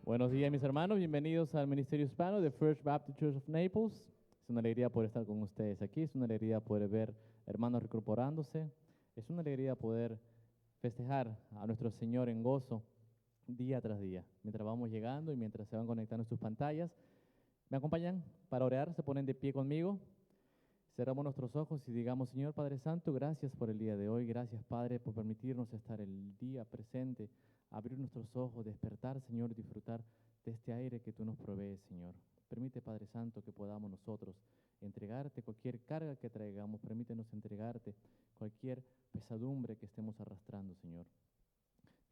Buenos días, mis hermanos. Bienvenidos al Ministerio Hispano de First Baptist Church of Naples. Es una alegría poder estar con ustedes aquí. Es una alegría poder ver hermanos recorporándose. Es una alegría poder festejar a nuestro Señor en gozo día tras día. Mientras vamos llegando y mientras se van conectando en sus pantallas, ¿me acompañan para orar? Se ponen de pie conmigo. Cerramos nuestros ojos y digamos: Señor Padre Santo, gracias por el día de hoy. Gracias, Padre, por permitirnos estar el día presente, abrir nuestros ojos, despertar, Señor, y disfrutar de este aire que tú nos provees, Señor. Permite, Padre Santo, que podamos nosotros entregarte cualquier carga que traigamos. Permítenos entregarte cualquier pesadumbre que estemos arrastrando, Señor.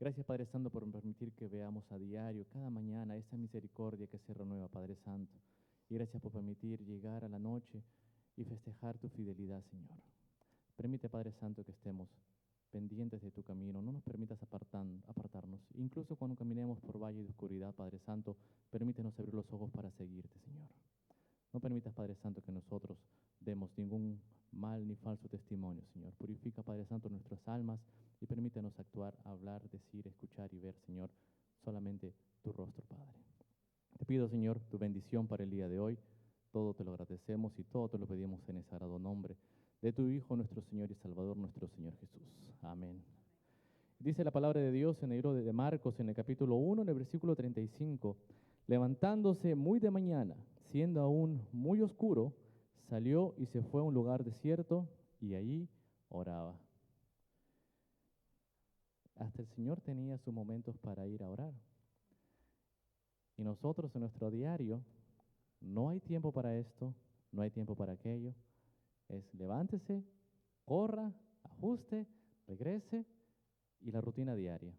Gracias, Padre Santo, por permitir que veamos a diario, cada mañana, esa misericordia que se renueva, Padre Santo. Y gracias por permitir llegar a la noche y festejar tu fidelidad, Señor. Permite, Padre Santo, que estemos pendientes de tu camino. No nos permitas apartarnos. Incluso cuando caminemos por valle de oscuridad, Padre Santo, permítenos abrir los ojos para seguirte, Señor. No permitas, Padre Santo, que nosotros demos ningún mal ni falso testimonio, Señor. Purifica, Padre Santo, nuestras almas y permítenos actuar, hablar, decir, escuchar y ver, Señor, solamente tu rostro, Padre. Te pido, Señor, tu bendición para el día de hoy. Todo te lo agradecemos y todo te lo pedimos en ese sagrado nombre de tu Hijo, nuestro Señor y Salvador, nuestro Señor Jesús. Amén. Dice la palabra de Dios en el libro de Marcos, en el capítulo 1, en el versículo 35. Levantándose muy de mañana, siendo aún muy oscuro, salió y se fue a un lugar desierto y allí oraba. Hasta el Señor tenía sus momentos para ir a orar. Y nosotros en nuestro diario, no hay tiempo para esto, no hay tiempo para aquello. Es levántese, corra, ajuste, regrese y la rutina diaria.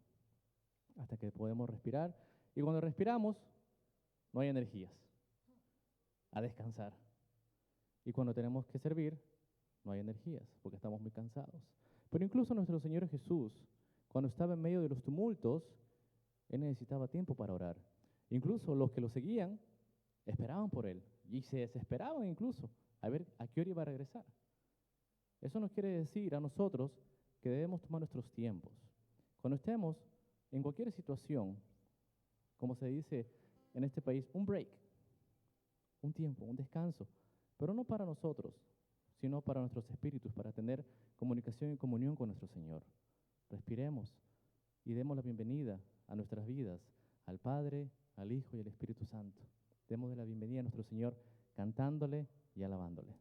Hasta que podemos respirar. Y cuando respiramos, no hay energías. A descansar. Y cuando tenemos que servir, no hay energías porque estamos muy cansados. Pero incluso nuestro Señor Jesús, cuando estaba en medio de los tumultos, Él necesitaba tiempo para orar. Incluso los que lo seguían esperaban por Él y se desesperaban incluso a ver a qué hora iba a regresar. Eso nos quiere decir a nosotros que debemos tomar nuestros tiempos. Cuando estemos en cualquier situación, como se dice en este país, un break, un tiempo, un descanso, pero no para nosotros, sino para nuestros espíritus, para tener comunicación y comunión con nuestro Señor. Respiremos y demos la bienvenida a nuestras vidas, al Padre, al Hijo y al Espíritu Santo. Demos la bienvenida a nuestro Señor cantándole y alabándole.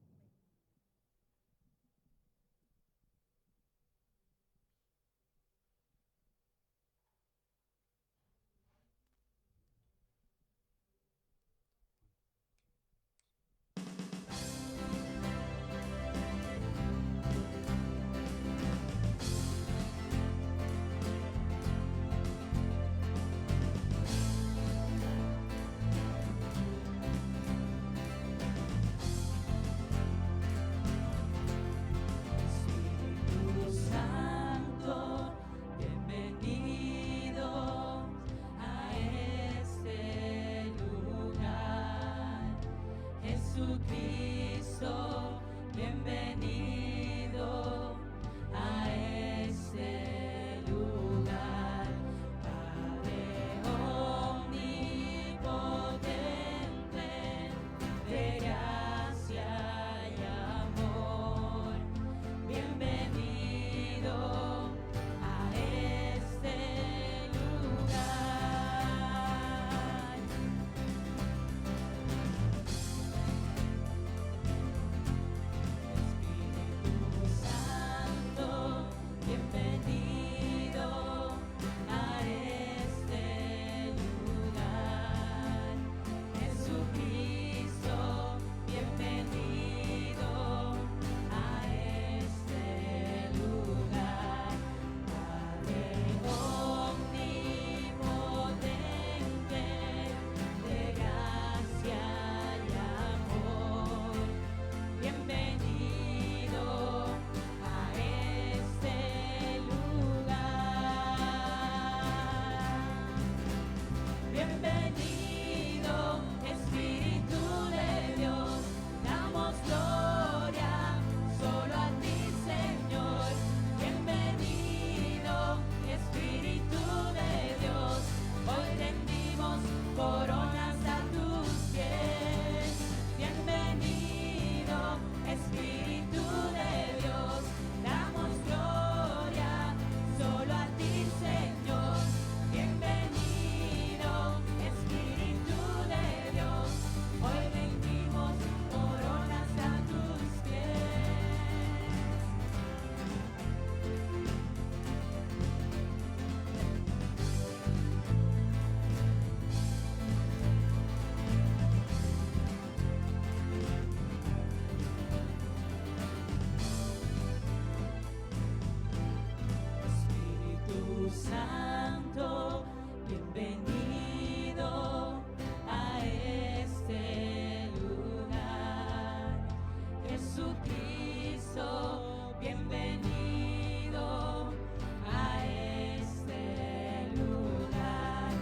Santo, bienvenido a este lugar. Jesucristo, bienvenido a este lugar.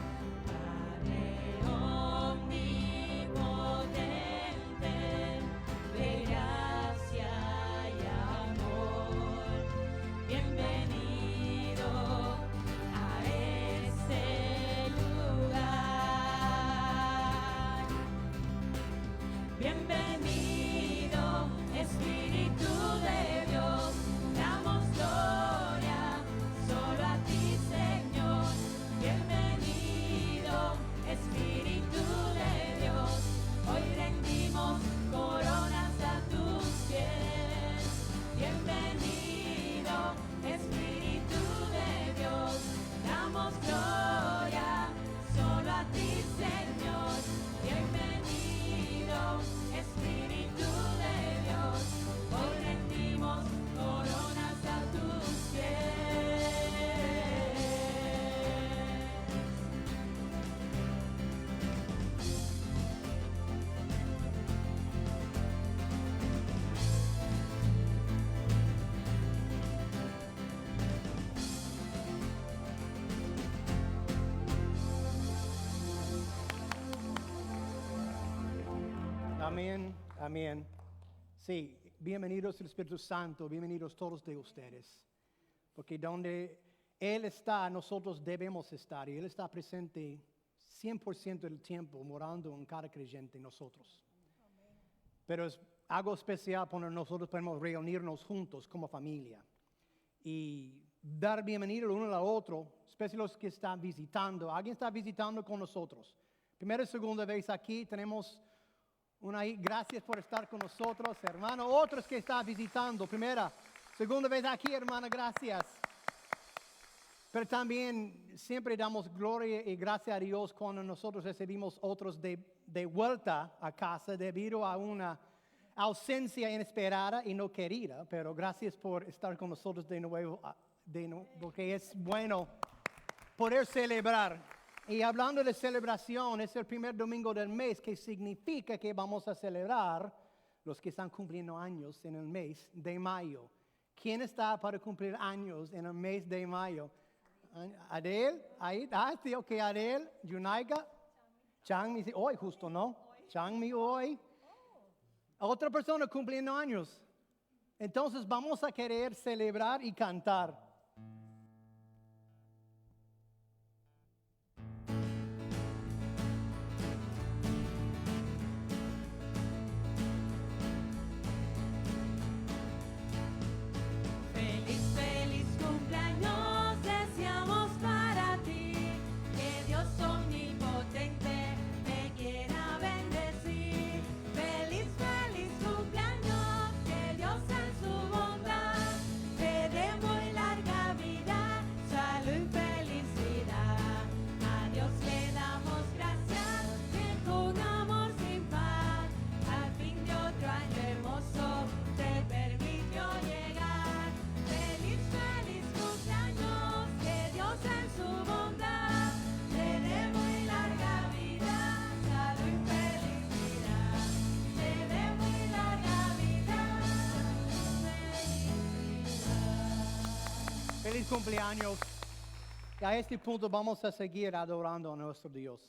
Padre omnipotente, de gracia y amor, bienvenido a este lugar. Bienvenido, Espíritu de Dios, damos gloria solo a ti, Señor. Bienvenido, Espíritu de Dios, hoy rendimos coronas a tus pies. Bienvenido, Espíritu de Dios, damos gloria solo a ti, Señor. Bienvenido, Espíritu de Dios, hoy rendimos coronas a tus pies. Amén, amén. Sí, bienvenidos el Espíritu Santo, bienvenidos todos de ustedes. Porque donde Él está, nosotros debemos estar. Y Él está presente 100% del tiempo, morando en cada creyente en nosotros. Pero es algo especial cuando nosotros podemos reunirnos juntos como familia. Y dar bienvenida el uno al otro, especialmente los que están visitando. Alguien está visitando con nosotros. Primera y segunda vez aquí tenemos gracias por estar con nosotros, hermano. Otros que están visitando, primera, segunda vez aquí, hermana, gracias. Pero también siempre damos gloria y gracias a Dios cuando nosotros recibimos otros de vuelta a casa debido a una ausencia inesperada y no querida. Pero gracias por estar con nosotros de nuevo, porque es bueno poder celebrar. Y hablando de celebración, es el primer domingo del mes, que significa que vamos a celebrar los que están cumpliendo años en el mes de mayo. ¿Quién está para cumplir años en el mes de mayo? Adel, ahí, sí, ok, Adel, Yunaika, Changmi, hoy justo, ¿no? Changmi hoy. Otra persona cumpliendo años. Entonces vamos a querer celebrar y cantar. Feliz, feliz cumpleaños deseamos para ti, que Dios omnipotente te quiera bendecir. Feliz, feliz cumpleaños, que Dios en su bondad te dé muy larga vida, salud y felicidad. A Dios le damos gracias, que con amor sin paz, al fin de otro año hermoso te permitió llegar. Feliz, feliz cumpleaños, que Dios en su bondad te dé muy larga vida, salud y felicidad. Te dé muy larga vida, felicidad. Feliz cumpleaños. Y a este punto vamos a seguir adorando a nuestro Dios.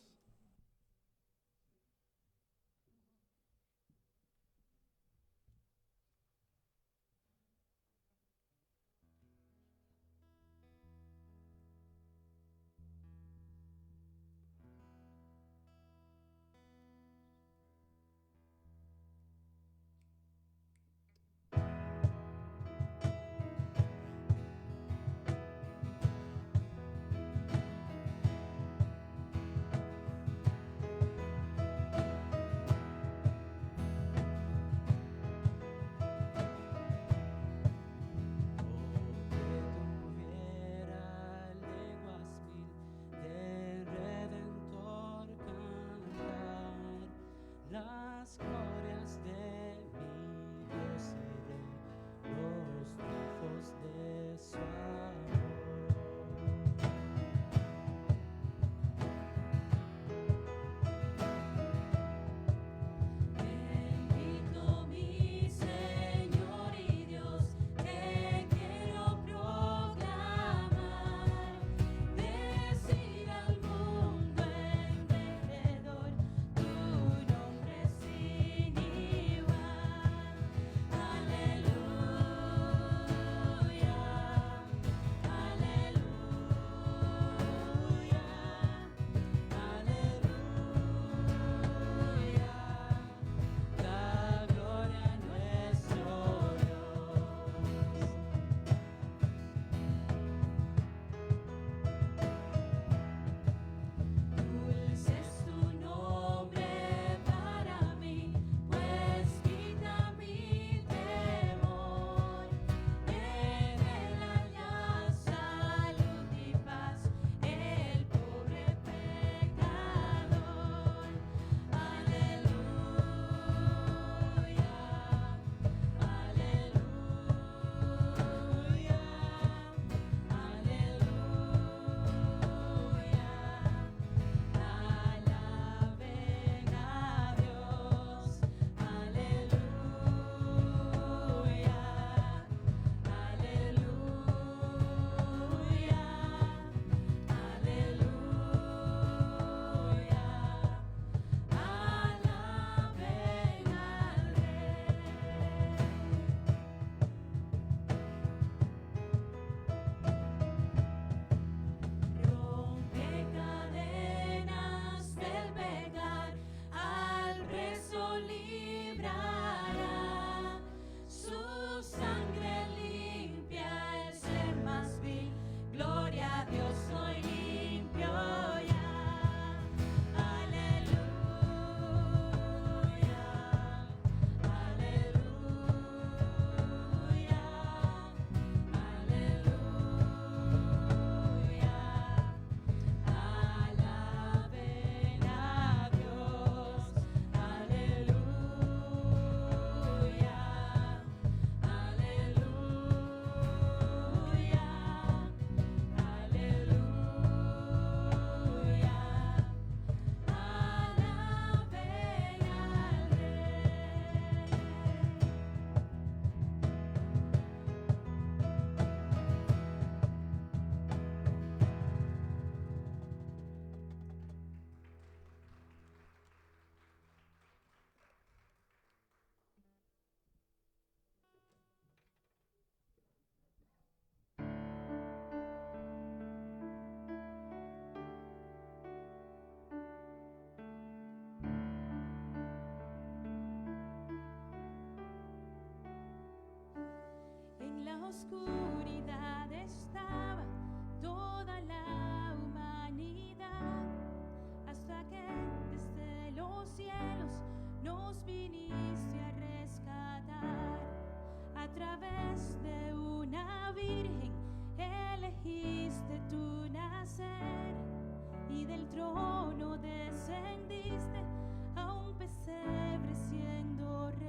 oscuridad estaba toda la humanidad, hasta que desde los cielos nos viniste a rescatar. A través de una virgen elegiste tu nacer, y del trono descendiste a un pesebre siendo rey.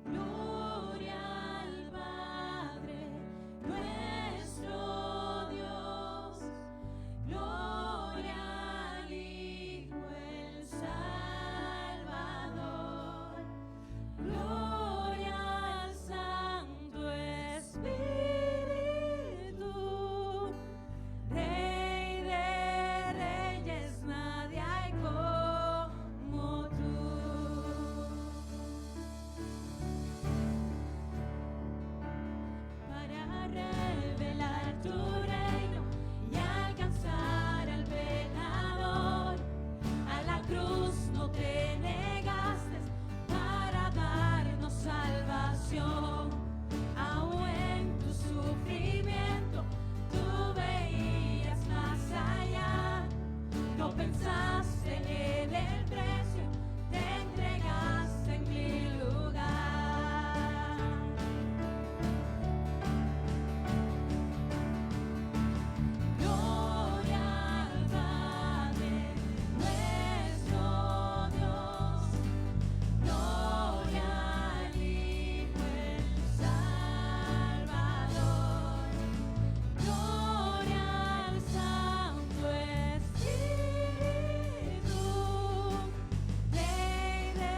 Gloria al Padre, nuestro Dios. Gloria al Hijo, el Salvador. Gloria al Santo Espíritu, Rey de reyes, nadie hay como tú. Para revelar tu reino y alcanzar al pecador, a la cruz no te negaste para darnos salvación. Aún en tu sufrimiento tú veías más allá, no pensaste en el precio, te entregaste en mi lugar. Gloria al Padre, nuestro Dios. Gloria al Hijo, el Salvador. Gloria al Santo Espíritu, Rey de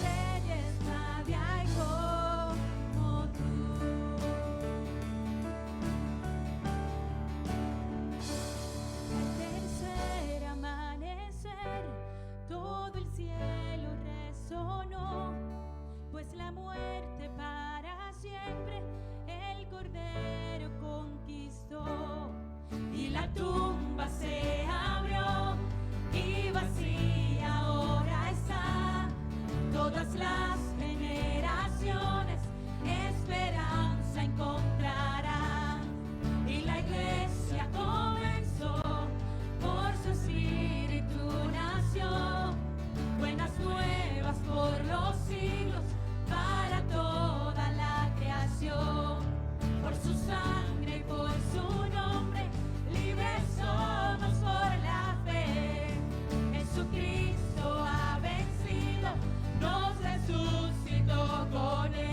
reyes, nadie hay como tú. Al tercer amanecer, todo el cielo resonó, pues la muerte para siempre el Cordero conquistó. Y la tumba se abrió y vacía ahora está. Todas las generaciones esperanza encontrarán. Y la iglesia comenzó, por su espíritu nació. Buenas nuevas por los siglos, para toda la creación. Por su sangre y por su nombre, libres somos por la fe. Jesucristo ha vencido, nos resucitó con él.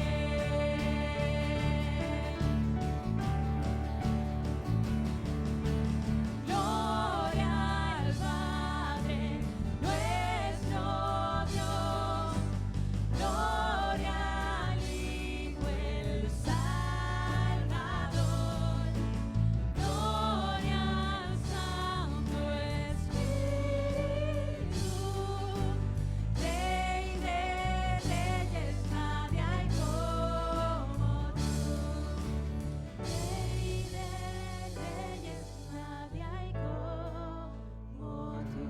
Gloria al Padre, nuestro Dios. Gloria al Hijo, el Salvador. Gloria al Santo Espíritu, Rey de reyes, nadie hay como tú. Rey de reyes, nadie hay como tú.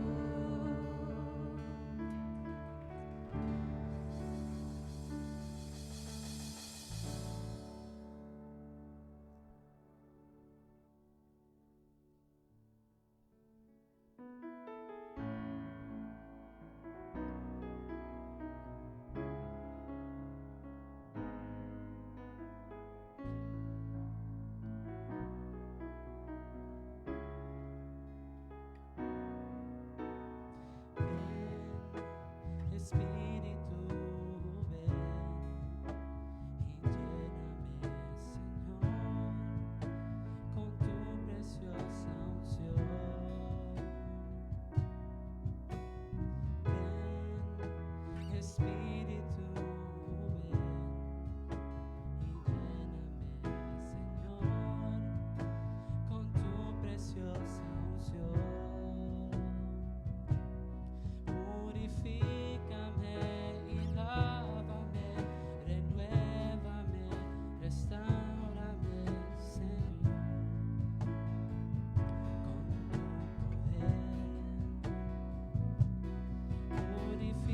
Espíritu, ven y lléname, Señor, con tu preciosa unción. Ven, Espíritu, ven y lléname, Señor, con tu preciosa unción. Purifícame y lávame, renuévame, restáurame, Señor, con tu poder. Purifícame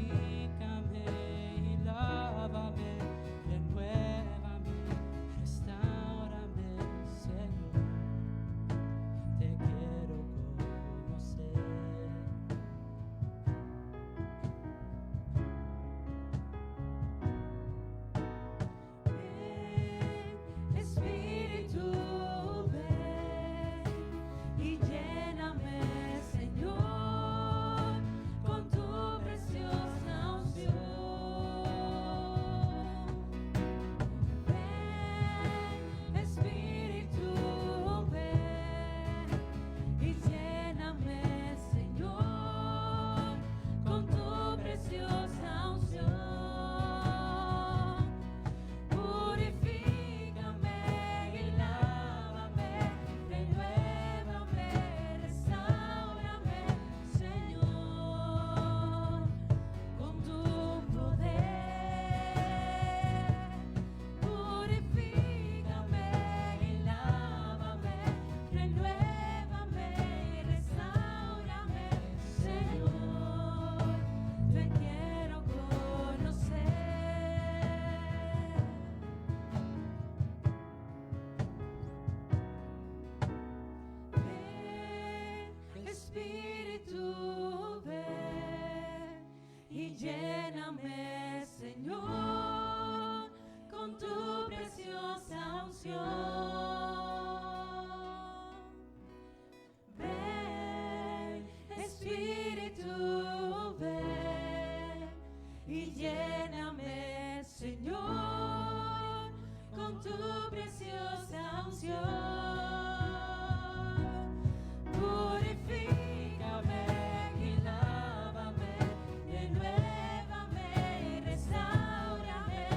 y lléname, Señor, con tu preciosa unción. Ven, Espíritu, ven y lléname, Señor, con tu preciosa unción. Purifícame y lávame, renuévame y restáurame,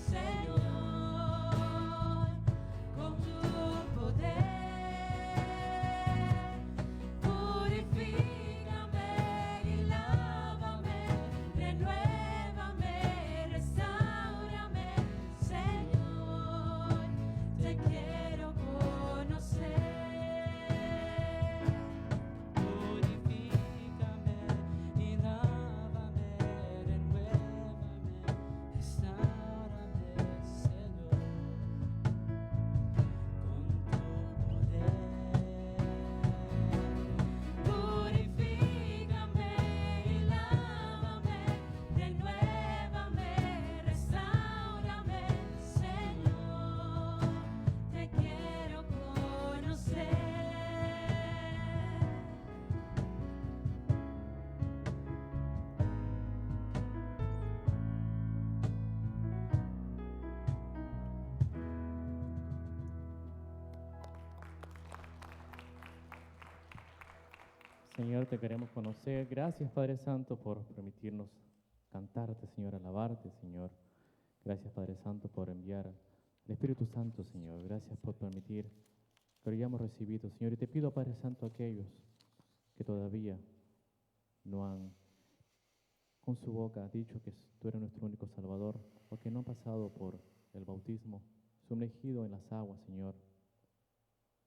Señor, con tu poder. Purifícame y lávame, renuévame y restáurame, Señor, te quiero conocer. Purifícame y lávame, renuévame, restáurame, Señor, con tu poder. Purifícame y lávame, renuévame, restáurame, Señor, te quiero conocer. Señor, te queremos conocer. Gracias, Padre Santo, por permitirnos cantarte, Señor, alabarte, Señor. Gracias, Padre Santo, por enviar al Espíritu Santo, Señor. Gracias por permitir que lo hayamos recibido, Señor. Y te pido, Padre Santo, a aquellos que todavía no han con su boca dicho que tú eres nuestro único Salvador, o que no han pasado por el bautismo, sumergido en las aguas, Señor,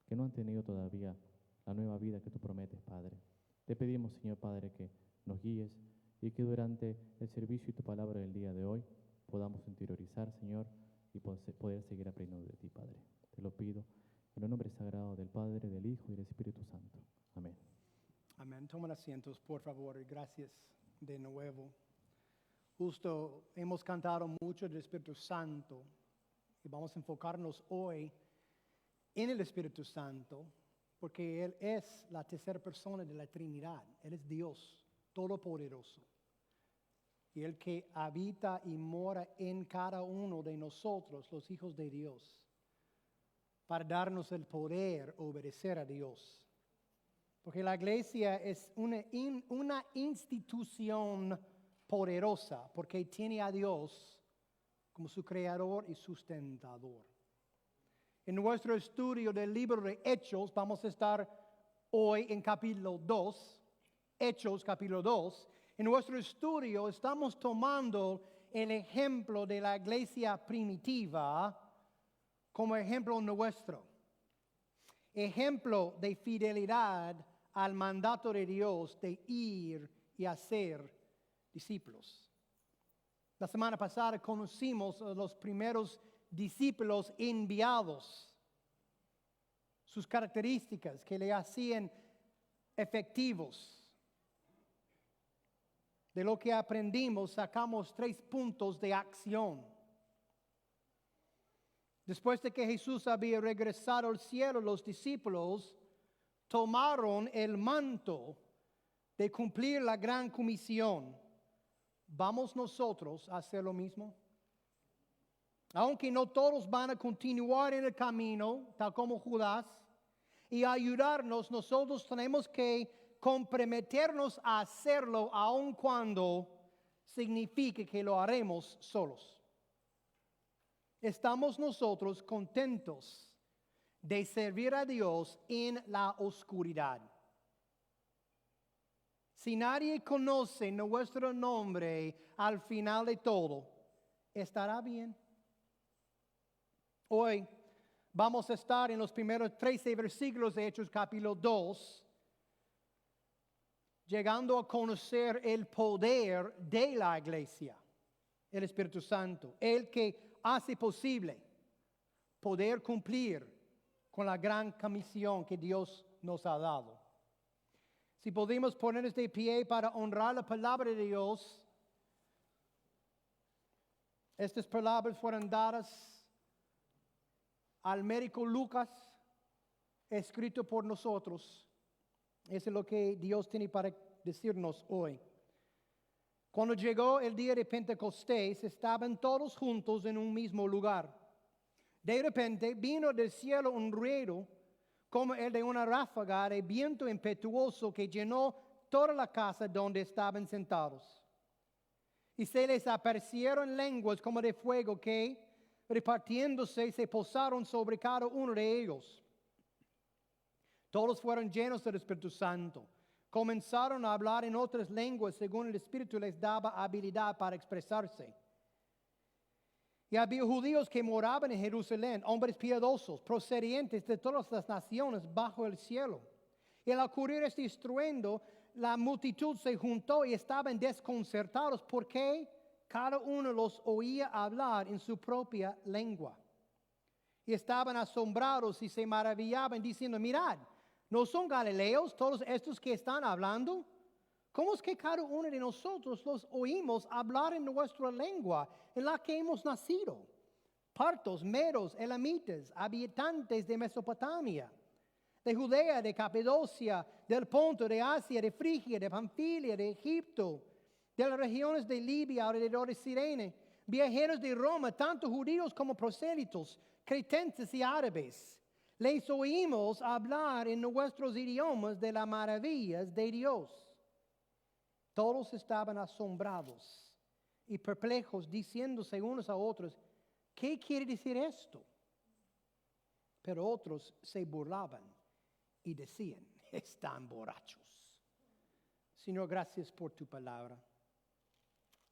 que no han tenido todavía la nueva vida que tú prometes, Padre. Te pedimos, Señor Padre, que nos guíes y que durante el servicio y tu palabra del día de hoy podamos interiorizar, Señor, y poder seguir aprendiendo de ti, Padre. Te lo pido en el nombre sagrado del Padre, del Hijo y del Espíritu Santo. Amén. Amén. Tomen asientos, por favor. Gracias de nuevo. Justo hemos cantado mucho del Espíritu Santo y vamos a enfocarnos hoy en el Espíritu Santo, porque Él es la tercera persona de la Trinidad. Él es Dios Todopoderoso. Y el que habita y mora en cada uno de nosotros, los hijos de Dios, para darnos el poder obedecer a Dios. Porque la iglesia es una institución poderosa, porque tiene a Dios como su creador y sustentador. En nuestro estudio del libro de Hechos, vamos a estar hoy en capítulo 2, Hechos capítulo 2. En nuestro estudio estamos tomando el ejemplo de la iglesia primitiva como ejemplo nuestro. Ejemplo de fidelidad al mandato de Dios de ir y hacer discípulos. La semana pasada conocimos a los primeros discípulos enviados, sus características que le hacían efectivos. De lo que aprendimos sacamos 3 puntos de acción. Después de que Jesús había regresado al cielo, los discípulos tomaron el manto de cumplir la gran comisión. ¿Vamos nosotros a hacer lo mismo? Aunque no todos van a continuar en el camino, tal como Judas, y ayudarnos, nosotros tenemos que comprometernos a hacerlo, aun cuando signifique que lo haremos solos. Estamos nosotros contentos de servir a Dios en la oscuridad. Si nadie conoce nuestro nombre al final de todo, ¿estará bien? Hoy vamos a estar en los primeros 13 versículos de Hechos capítulo 2, llegando a conocer el poder de la iglesia, el Espíritu Santo, el que hace posible poder cumplir con la gran comisión que Dios nos ha dado. Si podemos ponernos de pie para honrar la palabra de Dios, Estas palabras fueron dadas al médico Lucas, escrito por nosotros. Eso es lo que Dios tiene para decirnos hoy. Cuando llegó el día de Pentecostés, estaban todos juntos en un mismo lugar. De repente vino del cielo un ruido como el de una ráfaga de viento impetuoso que llenó toda la casa donde estaban sentados. Y se les aparecieron lenguas como de fuego que, repartiéndose, se posaron sobre cada uno de ellos. Todos fueron llenos del Espíritu Santo. Comenzaron a hablar en otras lenguas según el Espíritu les daba habilidad para expresarse. Y había judíos que moraban en Jerusalén, hombres piadosos, procedientes de todas las naciones bajo el cielo. Y al ocurrir este estruendo, la multitud se juntó y estaban desconcertados porque cada uno los oía hablar en su propia lengua. Y estaban asombrados y se maravillaban diciendo, mirad, ¿no son galileos todos estos que están hablando? ¿Cómo es que cada uno de nosotros los oímos hablar en nuestra lengua en la que hemos nacido? Partos, medos, elamitas, habitantes de Mesopotamia, de Judea, de Capadocia, del Ponto, de Asia, de Frigia, de Panfilia, de Egipto, de las regiones de Libia, alrededor de Cirene, viajeros de Roma, tanto judíos como prosélitos, cretenses y árabes. Les oímos hablar en nuestros idiomas de las maravillas de Dios. Todos estaban asombrados y perplejos, diciéndose unos a otros, ¿qué quiere decir esto? Pero otros se burlaban y decían, están borrachos. Señor, gracias por tu palabra.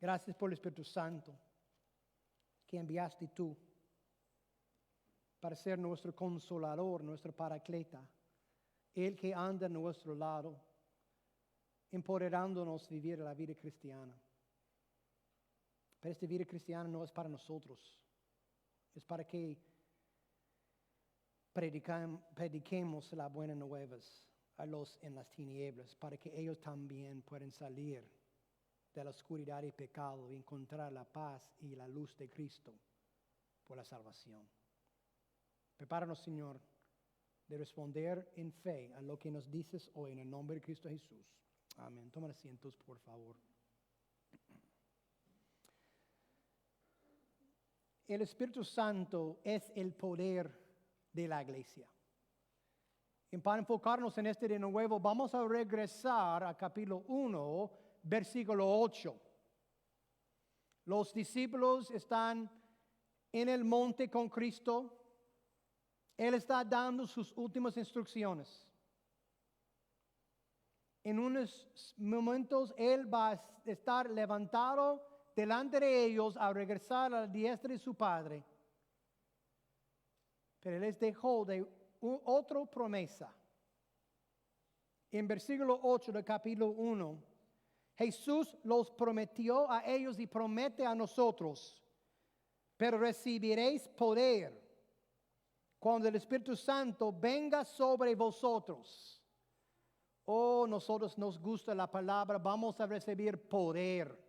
Gracias por el Espíritu Santo que enviaste tú para ser nuestro consolador, nuestro paracleta, el que anda a nuestro lado, empoderándonos a vivir la vida cristiana. Pero esta vida cristiana no es para nosotros, es para que prediquemos las buenas nuevas a los en las tinieblas, para que ellos también puedan salir de la oscuridad y pecado y encontrar la paz y la luz de Cristo por la salvación. Prepáranos, Señor, de responder en fe a lo que nos dices hoy en el nombre de Cristo Jesús. Amén. Tomen asientos, por favor. El Espíritu Santo es el poder de la iglesia. Y para enfocarnos en este de nuevo, vamos a regresar a capítulo 1, versículo 8. Los discípulos están en el monte con Cristo. Él está dando sus últimas instrucciones. En unos momentos Él va a estar levantado delante de ellos a regresar a la diestra de su Padre. Pero Él les dejó de otra promesa. En versículo 8 del capítulo 1, Jesús los prometió a ellos y promete a nosotros, pero recibiréis poder cuando el Espíritu Santo venga sobre vosotros. Oh, nosotros nos gusta la palabra, vamos a recibir poder.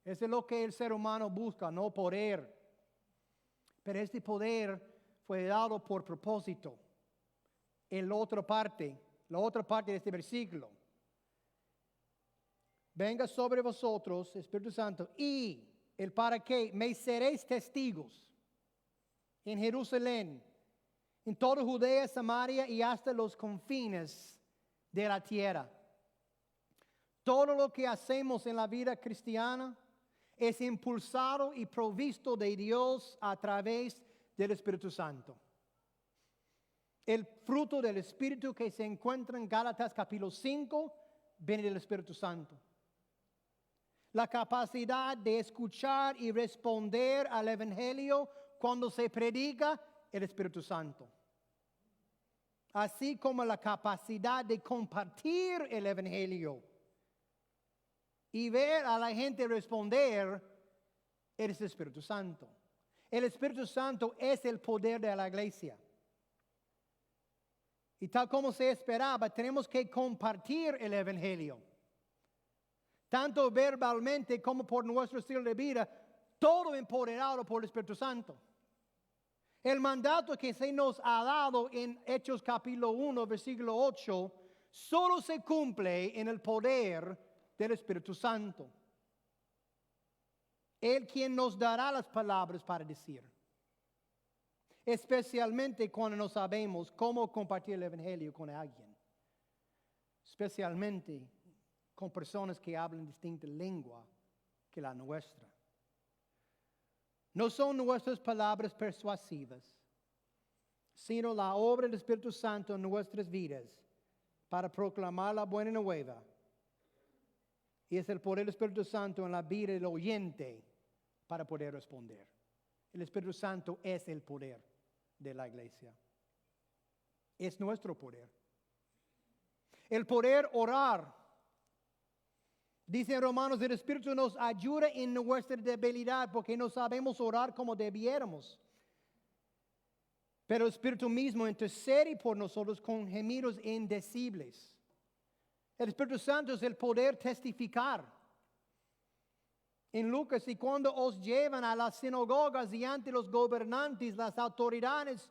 Eso es lo que el ser humano busca, no poder. Pero este poder fue dado por propósito. En la otra parte de este versículo. Venga sobre vosotros, Espíritu Santo, y el para qué, me seréis testigos en Jerusalén, en toda Judea, Samaria y hasta los confines de la tierra. Todo lo que hacemos en la vida cristiana es impulsado y provisto de Dios a través del Espíritu Santo. El fruto del Espíritu que se encuentra en Gálatas capítulo 5 viene del Espíritu Santo. La capacidad de escuchar y responder al Evangelio cuando se predica el Espíritu Santo. Así como la capacidad de compartir el Evangelio y ver a la gente responder, es el Espíritu Santo. El Espíritu Santo es el poder de la iglesia. Y tal como se esperaba, tenemos que compartir el Evangelio. Tanto verbalmente como por nuestro estilo de vida, todo empoderado por el Espíritu Santo. El mandato que se nos ha dado en Hechos capítulo 1, versículo 8, solo se cumple en el poder del Espíritu Santo. Él quien nos dará las palabras para decir. Especialmente cuando no sabemos cómo compartir el Evangelio con alguien. Especialmente con personas que hablan distinta lengua que la nuestra. No son nuestras palabras persuasivas, sino la obra del Espíritu Santo en nuestras vidas para proclamar la buena nueva. Y es el poder del Espíritu Santo en la vida del oyente para poder responder. El Espíritu Santo es el poder de la iglesia. Es nuestro poder. El poder orar. Dice en Romanos, el Espíritu nos ayuda en nuestra debilidad porque no sabemos orar como debiéramos. Pero el Espíritu mismo intercede por nosotros con gemidos indecibles. El Espíritu Santo es el poder testificar. En Lucas, y cuando os llevan a las sinagogas y ante los gobernantes, las autoridades,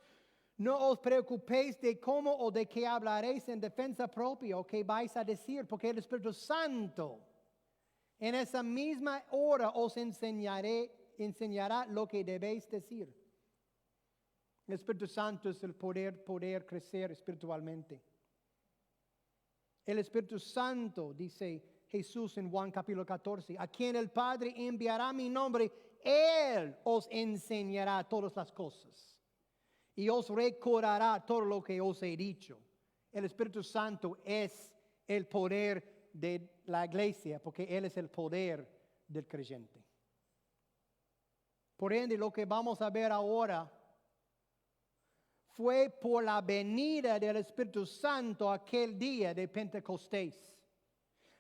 no os preocupéis de cómo o de qué hablaréis en defensa propia o qué vais a decir, porque el Espíritu Santo en esa misma hora os enseñará lo que debéis decir. El Espíritu Santo es el poder crecer espiritualmente. El Espíritu Santo, dice Jesús en Juan capítulo 14, a quien el Padre enviará mi nombre, Él os enseñará todas las cosas y os recordará todo lo que os he dicho. El Espíritu Santo es el poder de la iglesia, porque Él es el poder del creyente. Por ende, lo que vamos a ver ahora fue por la venida del Espíritu Santo aquel día de Pentecostés.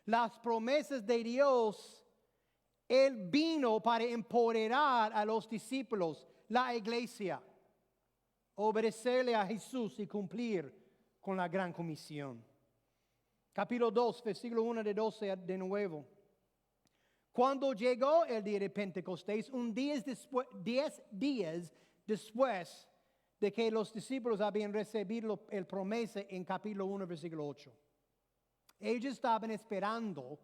Las promesas de Dios, Él vino para empoderar a los discípulos, la iglesia, obedecerle a Jesús y cumplir con la gran comisión. Capítulo 2, versículo 1 de 12 de nuevo. Cuando llegó el día de Pentecostés, 10 días después de que los discípulos habían recibido el promesa en capítulo 1, versículo 8. Ellos estaban esperando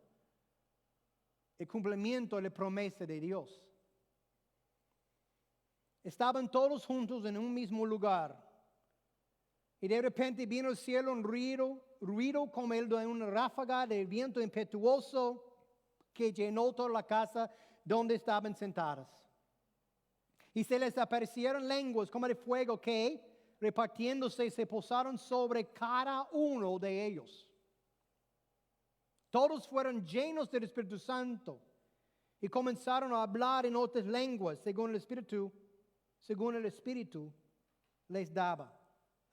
el cumplimiento de la promesa de Dios. Estaban todos juntos en un mismo lugar. Y de repente vino al cielo un ruido como el de una ráfaga de viento impetuoso que llenó toda la casa donde estaban sentados. Y se les aparecieron lenguas como de fuego que, repartiéndose, se posaron sobre cada uno de ellos. Todos fueron llenos del Espíritu Santo y comenzaron a hablar en otras lenguas según el Espíritu les daba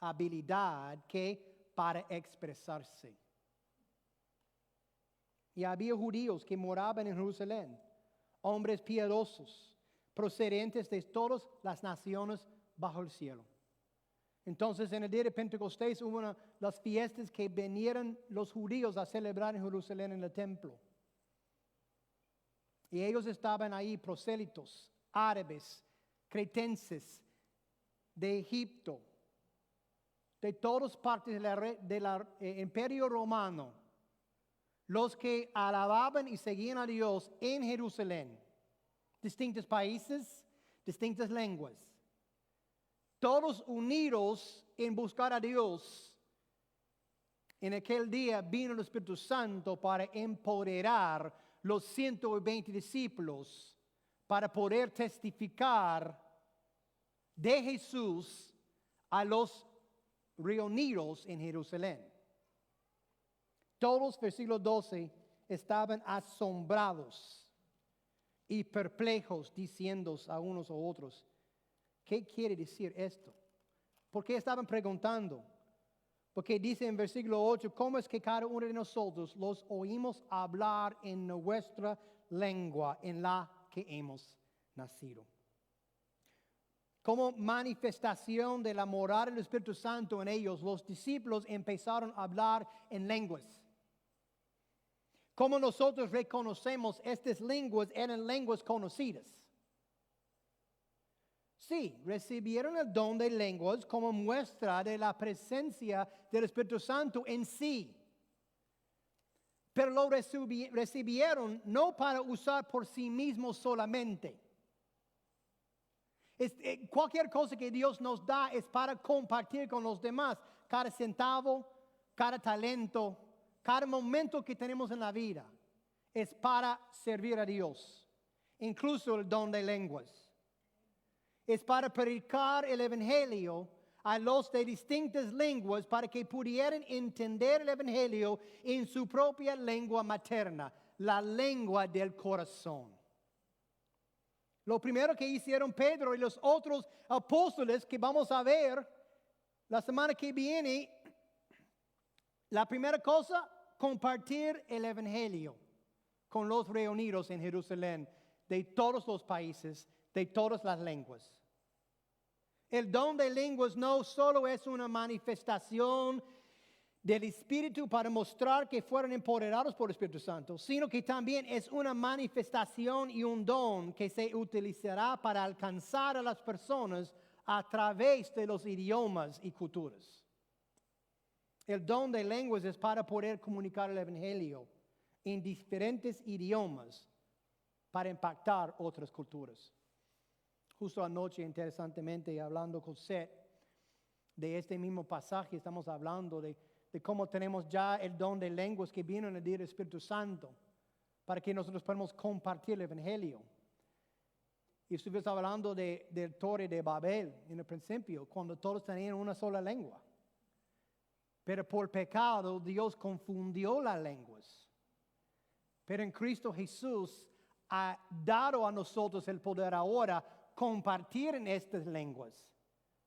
habilidad que para expresarse. Y había judíos que moraban en Jerusalén, hombres piadosos, procedentes de todas las naciones bajo el cielo. Entonces, en el día de Pentecostés hubo las fiestas que vinieron los judíos a celebrar en Jerusalén en el templo. Y ellos estaban ahí, prosélitos, árabes, cretenses, de Egipto, de todas partes del imperio romano, los que alababan y seguían a Dios en Jerusalén, distintos países, distintas lenguas, todos unidos en buscar a Dios. En aquel día vino el Espíritu Santo para empoderar los 120 discípulos para poder testificar de Jesús a los reunidos en Jerusalén. Todos, versículo 12, estaban asombrados y perplejos, diciendo a unos a otros, ¿qué quiere decir esto? ¿Por qué estaban preguntando? Porque dice en versículo 8, ¿cómo es que cada uno de nosotros los oímos hablar en nuestra lengua en la que hemos nacido? Como manifestación de la morada del Espíritu Santo en ellos, los discípulos empezaron a hablar en lenguas. Como nosotros reconocemos, estas lenguas eran lenguas conocidas. Sí, recibieron el don de lenguas como muestra de la presencia del Espíritu Santo en sí. Pero lo recibieron no para usar por sí mismos solamente. Cualquier cosa que Dios nos da es para compartir con los demás. Cada centavo, cada talento, cada momento que tenemos en la vida es para servir a Dios. Incluso el don de lenguas. Es para predicar el Evangelio a los de distintas lenguas para que pudieran entender el Evangelio en su propia lengua materna, la lengua del corazón. Lo primero que hicieron Pedro y los otros apóstoles que vamos a ver la semana que viene, la primera cosa, compartir el Evangelio con los reunidos en Jerusalén de todos los países, de todas las lenguas. El don de lenguas no solo es una manifestación del Espíritu para mostrar que fueron empoderados por el Espíritu Santo, sino que también es una manifestación y un don que se utilizará para alcanzar a las personas a través de los idiomas y culturas. El don de lenguas es para poder comunicar el Evangelio en diferentes idiomas para impactar otras culturas. Justo anoche, interesantemente, hablando con Seth de este mismo pasaje, estamos hablando de cómo tenemos ya el don de lenguas que vino en el día del Espíritu Santo para que nosotros podamos compartir el Evangelio. Y estuvimos hablando del Torre de Babel en el principio, cuando todos tenían una sola lengua. Pero por pecado Dios confundió las lenguas. Pero en Cristo Jesús ha dado a nosotros el poder ahora compartir en estas lenguas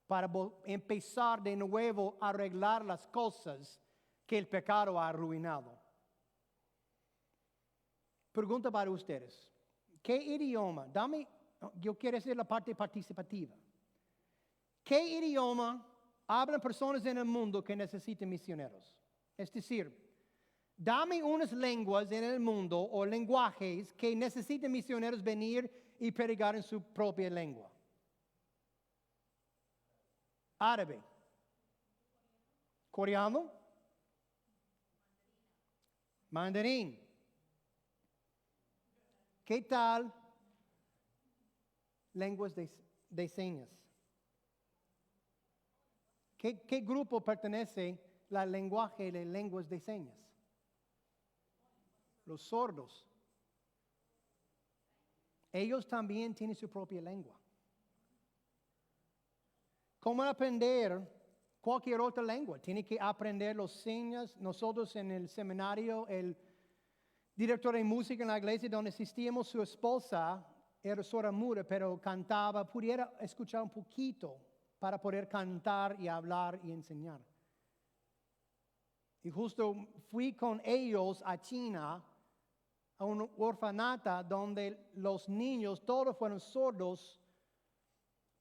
para empezar de nuevo a arreglar las cosas que el pecado ha arruinado. Pregunta para ustedes. ¿Qué idioma? Yo quiero decir la parte participativa. ¿Qué idioma hablan personas en el mundo que necesitan misioneros? Es decir, dame unas lenguas en el mundo o lenguajes que necesiten misioneros venir y predicar en su propia lengua. Árabe. Coreano. Mandarín. ¿Qué tal lenguas de señas? ¿Qué grupo pertenece al lenguaje de lenguas de señas? Los sordos. Ellos también tienen su propia lengua. ¿Cómo aprender cualquier otra lengua? Tiene que aprender las señas. Nosotros en el seminario, el director de música en la iglesia donde asistíamos, su esposa era sordomuda, pero cantaba, pudiera escuchar un poquito para poder cantar y hablar y enseñar. Y justo fui con ellos a China, a un orfanato donde los niños todos fueron sordos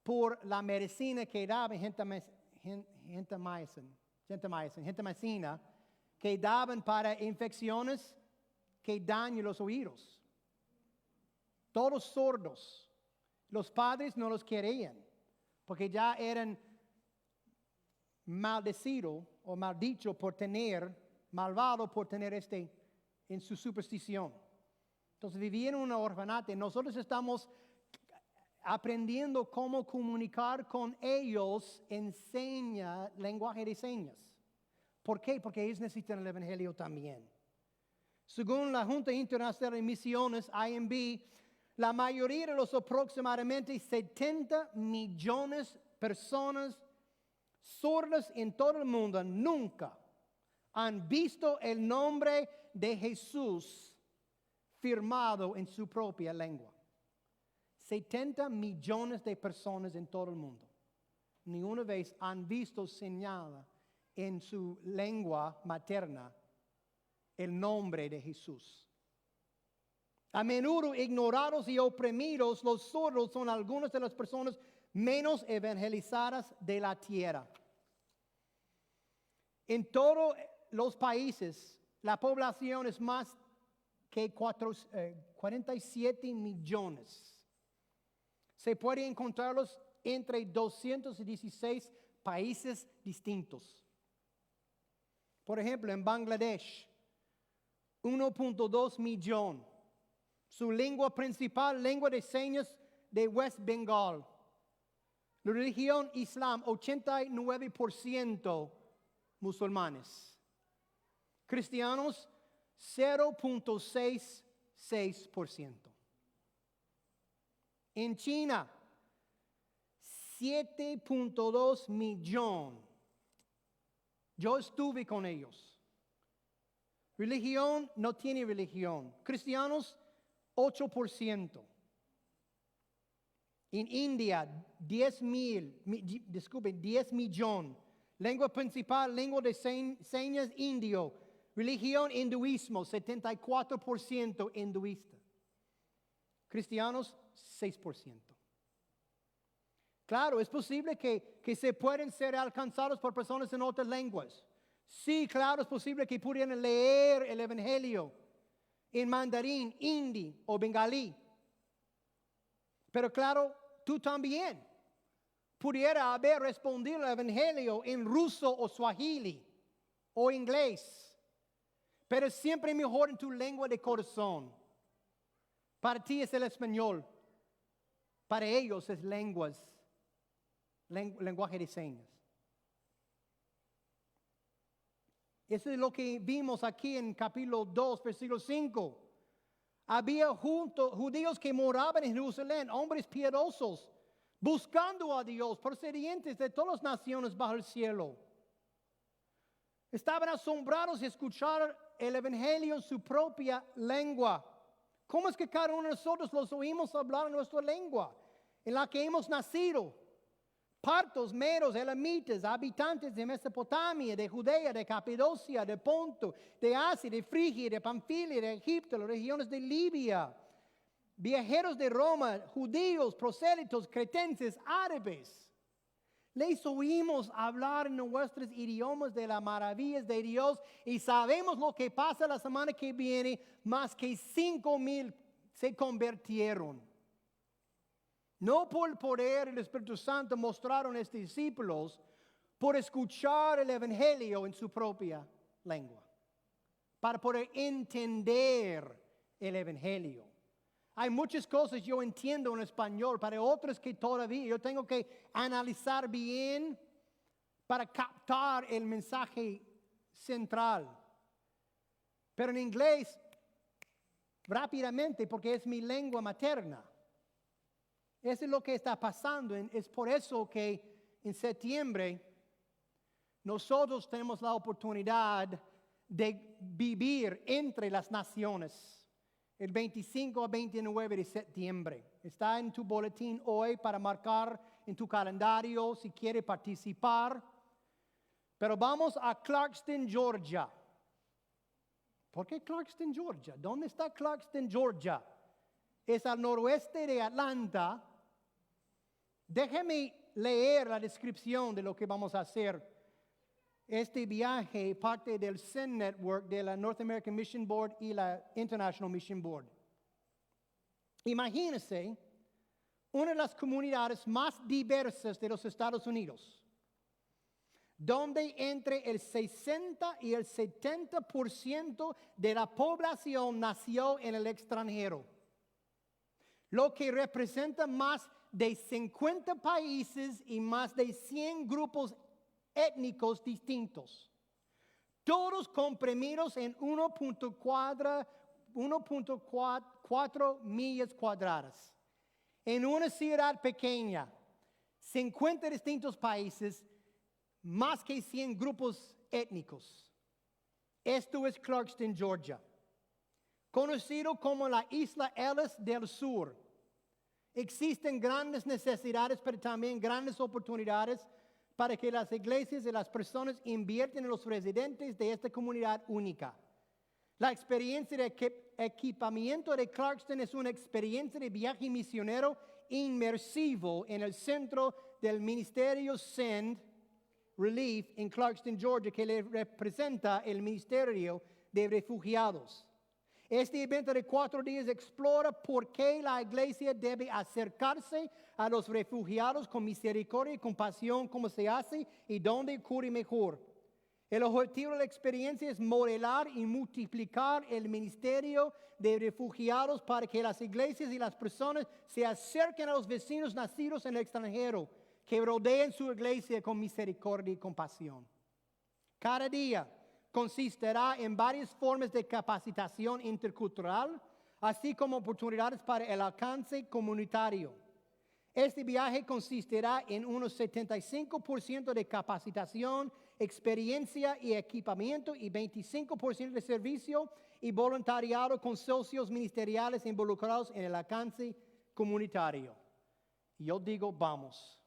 por la medicina que daban, gentamicina, que daban para infecciones que dañan los oídos. Todos sordos. Los padres no los querían porque ya eran maldecidos o maldichos malvados por tener en su superstición. Entonces vivían en un orfanato. Nosotros estamos aprendiendo cómo comunicar con ellos en lenguaje de señas. ¿Por qué? Porque ellos necesitan el Evangelio también. Según la Junta Internacional de Misiones, IMB, la mayoría de los aproximadamente 70 millones de personas sordas en todo el mundo nunca han visto el nombre de Jesús firmado en su propia lengua. 70 millones de personas en todo el mundo. Ni una vez han visto señalada en su lengua materna el nombre de Jesús. A menudo ignorados y oprimidos, los sordos son algunas de las personas menos evangelizadas de la tierra. En todos los países, la población es más que 47 millones. Se pueden encontrarlos entre 216 países distintos. Por ejemplo, en Bangladesh, 1.2 millón. Su lengua principal, lengua de señas de West Bengal. La religión Islam, 89% musulmanes. Cristianos, 0.66%. En China, 7.2 millón. Yo estuve con ellos. Religión, no tiene religión. Cristianos, 8%. En India, 10 millón. Lengua principal, lengua de señas indio. Religión, hinduismo, 74% hinduista. Cristianos, 6%. Claro, es posible que se pueden ser alcanzados por personas en otras lenguas. Sí, claro, es posible que pudieran leer el Evangelio en mandarín, hindi o bengalí. Pero claro, tú también pudieras haber respondido al Evangelio en ruso o swahili o inglés. Pero es siempre mejor en tu lengua de corazón. Para ti es el español. Para ellos es lenguaje de señas. Eso es lo que vimos aquí en capítulo 2, versículo 5. Había judíos que moraban en Jerusalén, hombres piadosos, buscando a Dios, procedientes de todas las naciones bajo el cielo. Estaban asombrados de escuchar el Evangelio en su propia lengua. ¿Cómo es que cada uno de nosotros los oímos hablar en nuestra lengua, en la que hemos nacido? Partos, medos, elamitas, habitantes de Mesopotamia, de Judea, de Capadocia, de Ponto, de Asia, de Frigia, de Panfilia, de Egipto, las regiones de Libia, viajeros de Roma, judíos, prosélitos, cretenses, árabes. Les oímos hablar en nuestros idiomas de las maravillas de Dios y sabemos lo que pasa la semana que viene. Más que 5,000 se convirtieron. No por el poder del Espíritu Santo mostraron a estos discípulos por escuchar el Evangelio en su propia lengua, para poder entender el Evangelio. Hay muchas cosas yo entiendo en español, para otras que todavía yo tengo que analizar bien para captar el mensaje central. Pero en inglés, rápidamente, porque es mi lengua materna. Eso es lo que está pasando. Es por eso que en septiembre nosotros tenemos la oportunidad de vivir entre las naciones. El 25 a 29 de septiembre. Está en tu boletín hoy para marcar en tu calendario si quiere participar. Pero vamos a Clarkston, Georgia. ¿Por qué Clarkston, Georgia? ¿Dónde está Clarkston, Georgia? Es al noroeste de Atlanta. Déjeme leer la descripción de lo que vamos a hacer. Este viaje parte del SEN Network de la North American Mission Board y la International Mission Board. Imagínense una de las comunidades más diversas de los Estados Unidos, donde entre el 60 y el 70% de la población nació en el extranjero, lo que representa más de 50 países y más de 100 grupos étnicos distintos, todos comprimidos en 1.4 millas cuadradas, en una ciudad pequeña, 50 distintos países, más que 100 grupos étnicos. Esto es Clarkston, Georgia, conocido como la Isla Ellis del Sur. Existen grandes necesidades, pero también grandes oportunidades para que las iglesias y las personas invierten en los residentes de esta comunidad única. La experiencia de equipamiento de Clarkston es una experiencia de viaje misionero inmersivo en el centro del ministerio Send Relief en Clarkston, Georgia, que le representa el Ministerio de Refugiados. Este evento de 4 días explora por qué la iglesia debe acercarse a los refugiados con misericordia y compasión, cómo se hace y dónde ocurre mejor. El objetivo de la experiencia es modelar y multiplicar el ministerio de refugiados para que las iglesias y las personas se acerquen a los vecinos nacidos en el extranjero, que rodeen su iglesia con misericordia y compasión. Cada día consistirá en varias formas de capacitación intercultural, así como oportunidades para el alcance comunitario. Este viaje consistirá en unos 75% de capacitación, experiencia y equipamiento y 25% de servicio y voluntariado con socios ministeriales involucrados en el alcance comunitario. Y yo digo, vamos.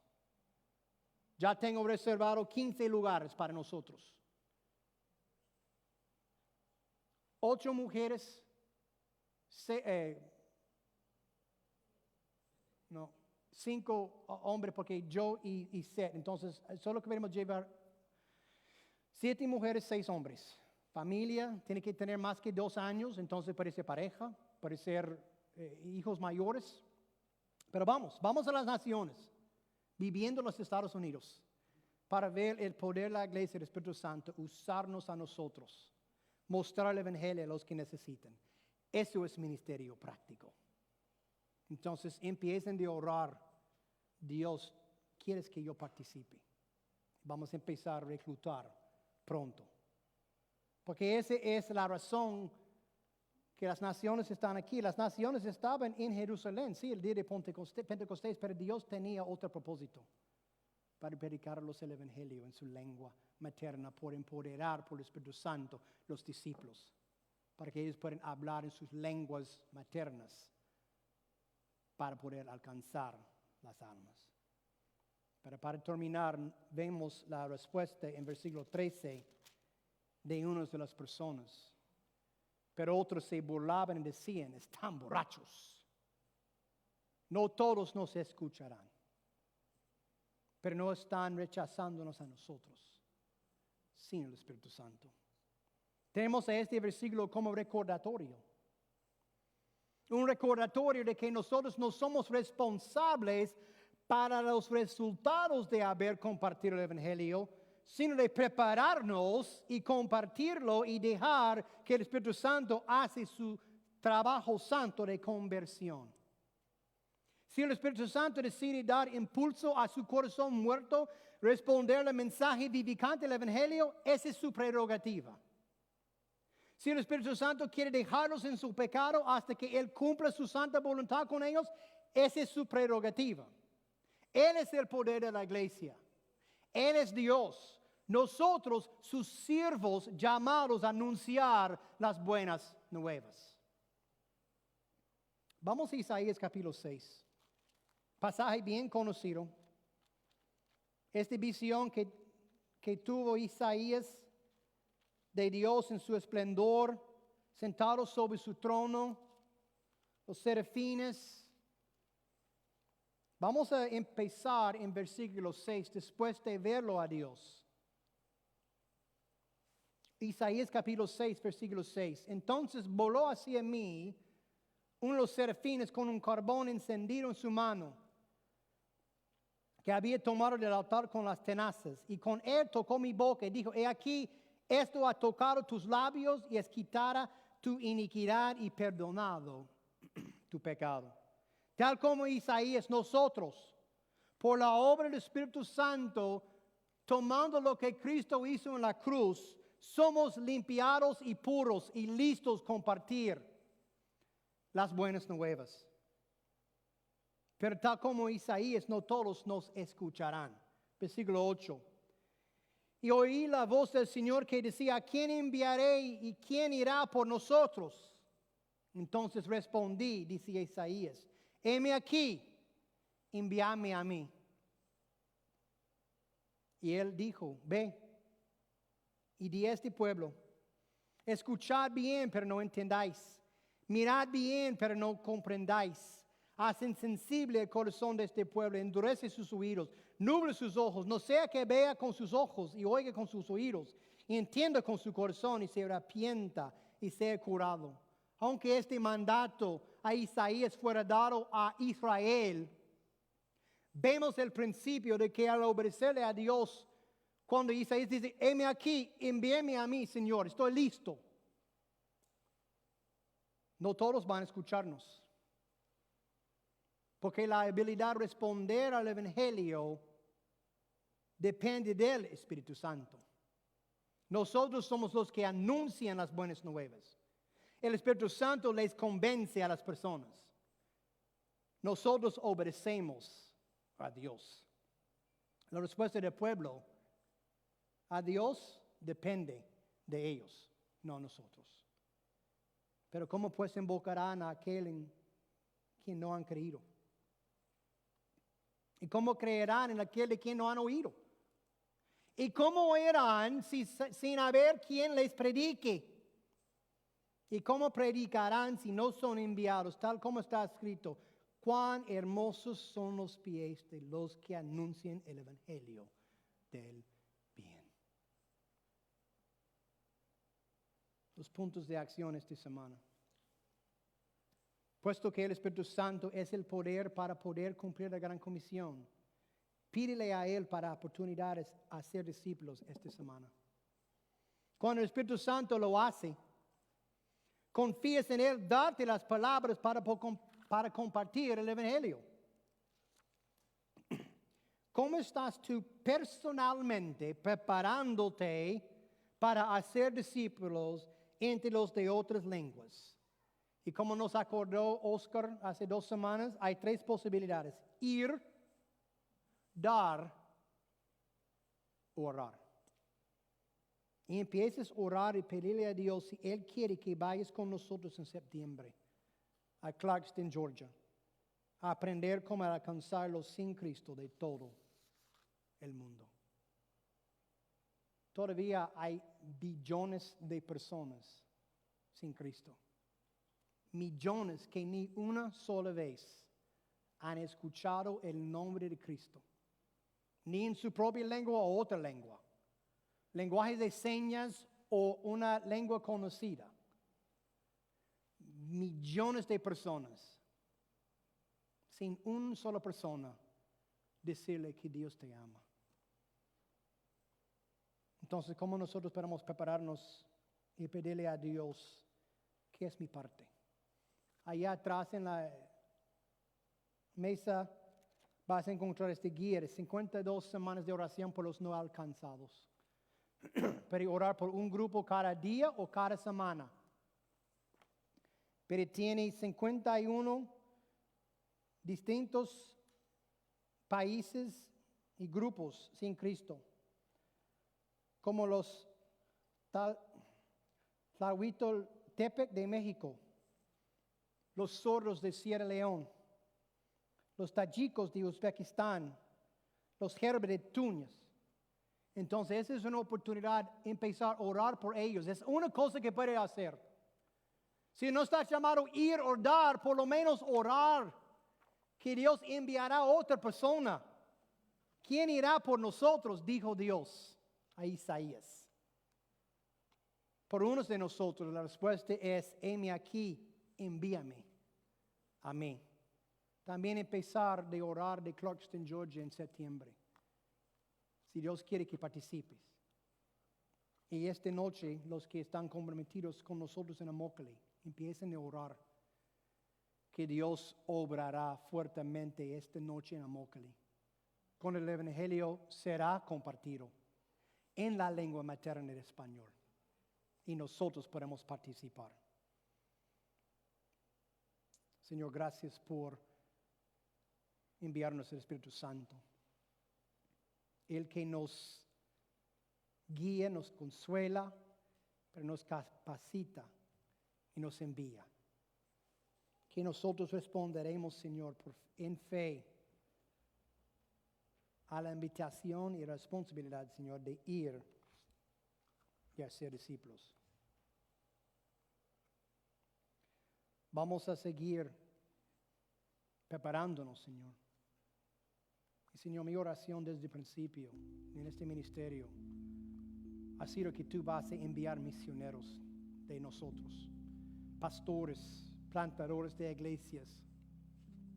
Ya tengo reservado 15 lugares para nosotros. 8 mujeres, 5 hombres, porque yo y Seth. Entonces, solo queremos llevar 7 mujeres, 6 hombres. Familia, tiene que tener más que 2 años, entonces puede ser pareja, puede ser hijos mayores. Pero vamos a las naciones, viviendo en los Estados Unidos, para ver el poder de la iglesia del Espíritu Santo, usarnos a nosotros, mostrar el evangelio a los que necesitan. Eso es ministerio práctico. Entonces empiecen de orar. Dios, ¿quieres que yo participe? Vamos a empezar a reclutar pronto. Porque esa es la razón que las naciones están aquí. Las naciones estaban en Jerusalén, sí, el día de Pentecostés, pero Dios tenía otro propósito. Para predicarlos el evangelio en su lengua materna, por empoderar por el Espíritu Santo los discípulos, para que ellos puedan hablar en sus lenguas maternas, para poder alcanzar las almas. Pero para terminar, vemos la respuesta en versículo 13 de unas de las personas. Pero otros se burlaban y decían, están borrachos. No todos nos escucharán, pero no están rechazándonos a nosotros, sino el Espíritu Santo. Tenemos a este versículo como recordatorio. Un recordatorio de que nosotros no somos responsables para los resultados de haber compartido el evangelio, sino de prepararnos y compartirlo y dejar que el Espíritu Santo hace su trabajo santo de conversión. Si el Espíritu Santo decide dar impulso a su corazón muerto, responder al mensaje vivificante del evangelio, esa es su prerrogativa. Si el Espíritu Santo quiere dejarlos en su pecado hasta que Él cumpla su santa voluntad con ellos, esa es su prerrogativa. Él es el poder de la iglesia. Él es Dios. Nosotros, sus siervos, llamados a anunciar las buenas nuevas. Vamos a Isaías capítulo 6. Pasaje bien conocido. Esta visión que tuvo Isaías de Dios en su esplendor, sentado sobre su trono, los serafines. Vamos a empezar en versículo 6, después de verlo a Dios. Isaías capítulo 6, versículo 6. Entonces voló hacia mí uno de los serafines con un carbón encendido en su mano, que había tomado del altar con las tenazas, y con él tocó mi boca y dijo, he aquí, esto ha tocado tus labios y es quitada tu iniquidad y perdonado tu pecado. Tal como Isaías, nosotros, por la obra del Espíritu Santo, tomando lo que Cristo hizo en la cruz, somos limpiados y puros y listos a compartir las buenas nuevas. Pero tal como Isaías, no todos nos escucharán. Versículo 8. Y oí la voz del Señor que decía, ¿a quién enviaré y quién irá por nosotros? Entonces respondí, dice Isaías, heme aquí, envíame a mí. Y él dijo, ve, y di a este pueblo, escuchad bien, pero no entendáis, mirad bien, pero no comprendáis. Hacen sensible el corazón de este pueblo, endurece sus oídos, nuble sus ojos, no sea que vea con sus ojos y oiga con sus oídos, y entienda con su corazón y se arrepienta y sea curado. aunque este mandato a Isaías fuera dado a Israel, vemos el principio de que al obedecerle a Dios, cuando Isaías dice, heme aquí, envíeme a mí, Señor, estoy listo. No todos van a escucharnos. Porque la habilidad de responder al Evangelio depende del Espíritu Santo. Nosotros somos los que anuncian las buenas nuevas. El Espíritu Santo les convence a las personas. Nosotros obedecemos a Dios. La respuesta del pueblo a Dios depende de ellos, no nosotros. Pero ¿cómo pues invocarán a aquel en quien no han creído? ¿Y cómo creerán en aquel de quien no han oído? ¿Y cómo oirán sin haber quien les predique? ¿Y cómo predicarán si no son enviados? Tal como está escrito, cuán hermosos son los pies de los que anuncian el Evangelio del bien. Los puntos de acción esta semana. Puesto que el Espíritu Santo es el poder para poder cumplir la gran comisión, pídele a Él para oportunidades a ser discípulos esta semana. Cuando el Espíritu Santo lo hace, confías en Él, darte las palabras para compartir el Evangelio. ¿Cómo estás tú personalmente preparándote para hacer discípulos entre los de otras lenguas? Y como nos acordó Oscar hace 2 semanas, hay 3 posibilidades: ir, dar, orar. Y empieces a orar y pedirle a Dios si Él quiere que vayas con nosotros en septiembre a Clarkston, Georgia, a aprender cómo alcanzarlos sin Cristo de todo el mundo. Todavía hay billones de personas sin Cristo. Millones que ni una sola vez han escuchado el nombre de Cristo, ni en su propia lengua o otra lengua, lenguaje de señas o una lengua conocida. Millones de personas sin una sola persona decirle que Dios te ama. Entonces, ¿cómo nosotros podemos prepararnos y pedirle a Dios qué es mi parte? Allá atrás en la mesa vas a encontrar este guía de 52 semanas de oración por los no alcanzados. Pero orar por un grupo cada día o cada semana. Pero tiene 51 distintos países y grupos sin Cristo. Como los Tlahuitoltepec de México, los sordos de Sierra León, los tayikos de Uzbekistán, los jerbes de Túnez. Entonces, esa es una oportunidad de empezar a orar por ellos. Es una cosa que puede hacer. Si no estás llamado a ir o dar, por lo menos orar, que Dios enviará a otra persona. ¿Quién irá por nosotros? Dijo Dios a Isaías. Por unos de nosotros, la respuesta es: heme aquí, envíame a mí. También empezar de orar de Clarkston, Georgia en septiembre. Si Dios quiere que participes. Y esta noche, los que están comprometidos con nosotros en Immokalee, empiecen a orar que Dios obrará fuertemente esta noche en Immokalee. Con el Evangelio será compartido en la lengua materna de español. Y nosotros podemos participar. Señor, gracias por enviarnos el Espíritu Santo. El que nos guía, nos consuela, pero nos capacita y nos envía. Que nosotros responderemos, Señor, en fe a la invitación y responsabilidad, Señor, de ir y hacer discípulos. Vamos a seguir preparándonos, Señor. Y Señor, mi oración desde el principio en este ministerio ha sido que tú vas a enviar misioneros de nosotros pastores, plantadores de iglesias,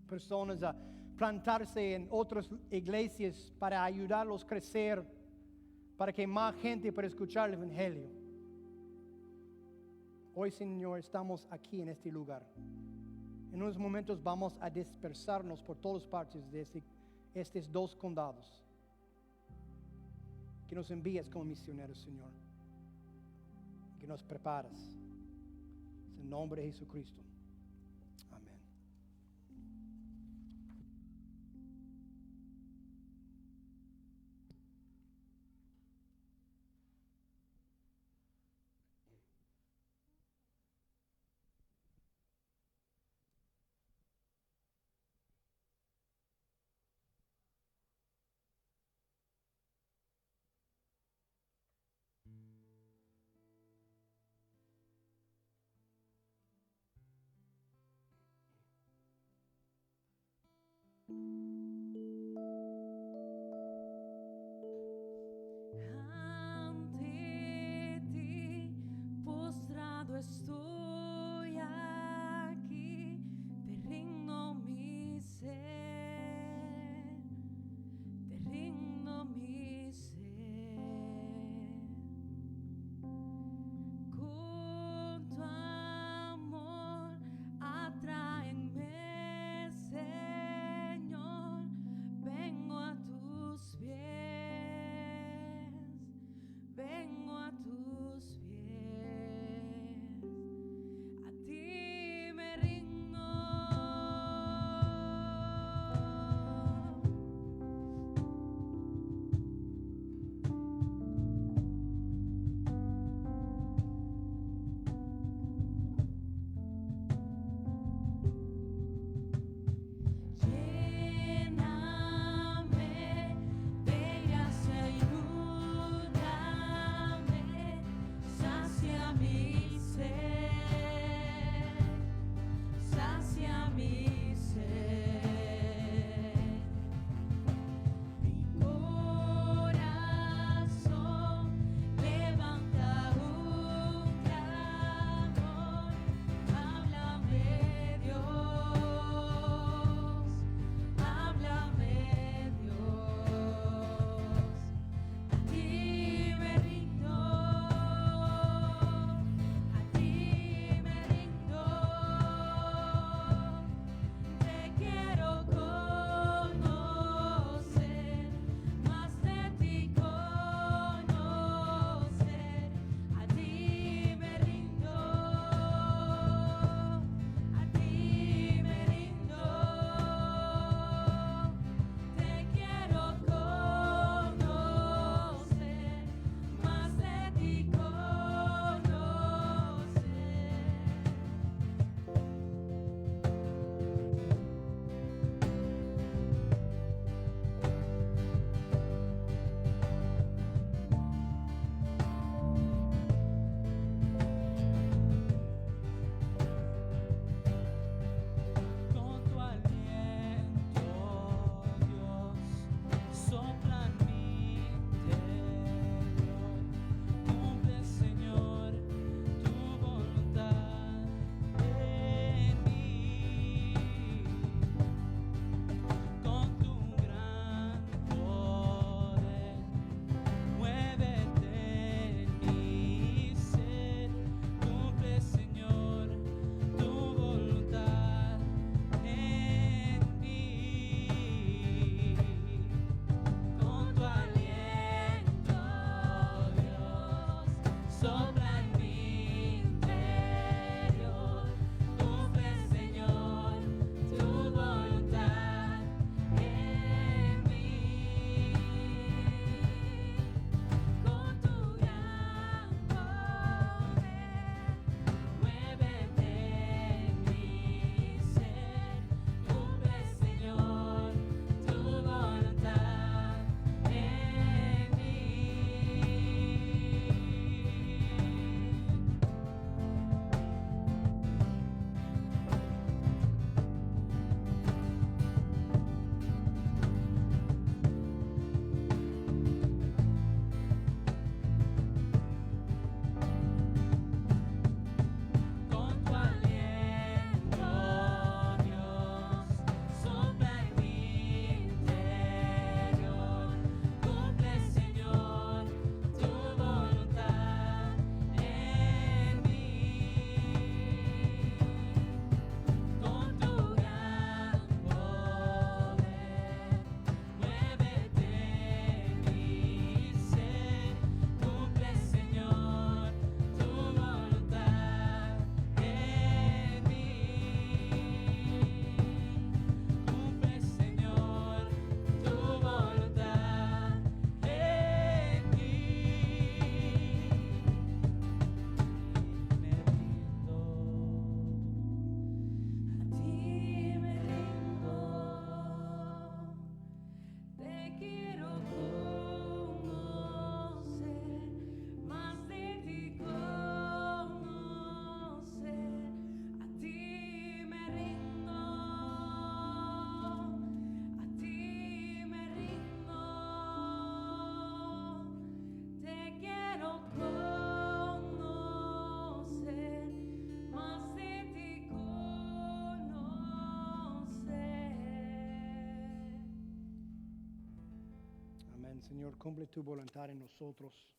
personas a plantarse en otras iglesias para ayudarlos a crecer, para que más gente pueda escuchar el Evangelio. Hoy, Señor, estamos aquí en este lugar. En unos momentos vamos a dispersarnos por todas partes de estos 2 condados. Que nos envíes como misioneros, Señor. Que nos preparas. En el nombre de Jesucristo. Amén. Amén. Señor, cumple tu voluntad en nosotros.